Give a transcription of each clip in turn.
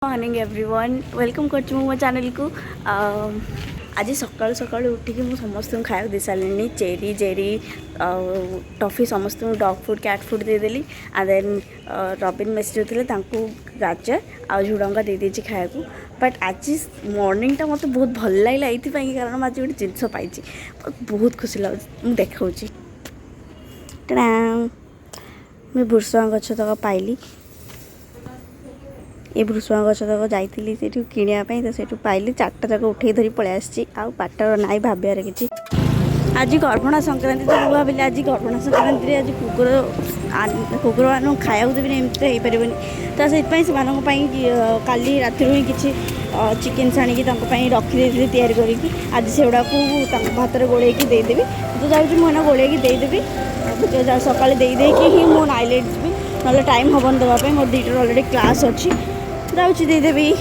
Morning everyone welcome कर मो channel को आज सकाल सकाल उठिकी मु समस्त खाया दे सारे चेरी जेरी टॉफी समस्त डॉग फूड कैट फूड देदेली एंड देन रबिन मेसेज होते गाजर आ झुड़ंगा दे देती खाया बट आज मॉर्निंग टा मत बहुत भल लगे ये कारण आज गोटे जिनस पाई बहुत खुशी लगे देखा मुझे भुर्सुआ गछ तक पाइली ये भुसुआ गछ तक जाइली से किणापी तो सेठू पाइली चार्टा तक उठे धरी पलि आसी पाटर ना भाबार कि आज गर्भणा संक्रांति तो मुझे भाविली आज गर्भणा संक्रांति आज कुकुर मान खाया देवी एमती हो पारे तो से काली राति ही किसी चिकेन छाणी रखीदे तैयारी करके आज से गुड़ा भात गोल देदेवी तो जाऊँगी मुझे गोल देदेवी सकाले देदेक ही मो नाइलेट जी ना टाइम हेन देवाई मोर दुईटर अलरेडी क्लास अच्छी जाऊँगी देदेवी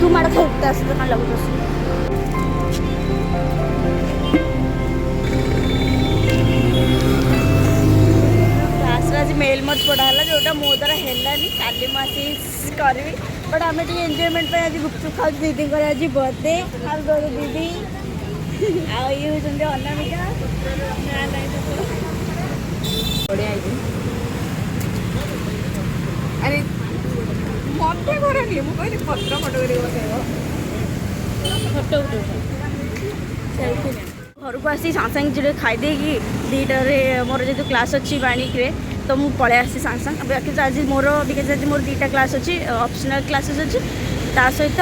तू माड़ खाते आस ना लगुच क्लास आज मेल मत पढ़ाला जोटा मो द्वारा है काली मुझे करी बट आम एंजयमेंट आज गुपचुप खाऊ दीदी आज बर्थडे आ दीदी ये हूँ अनामिका अरे मत करनी मुझे पत्र फटो फटो घर को आसी सांग सांग जो खाईदे दुईटार मोर जो क्लास अच्छी बाणिक तो मुझे पलि आसी सांग सांग बिकज आज मोर दुईटा क्लास अच्छी ऑप्शनल क्लासेस अच्छी ता सहित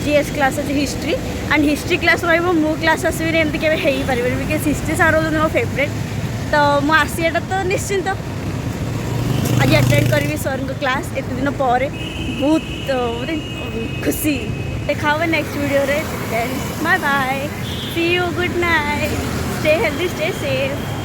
जीएस क्लास अच्छी हिस्ट्री एंड हिस्ट्री क्लास रही मो क्लास आसबि एमती के हो पारे बिकज हिस्ट्री सार होती मो फेवरेट तो मु आसियाटा तो निश्चिंत आज अटेंड करी सर को क्लास एत दिन पर बहुत खुशी देखा नेक्स्ट वीडियो रे bye bye see you good night stay healthy stay safe.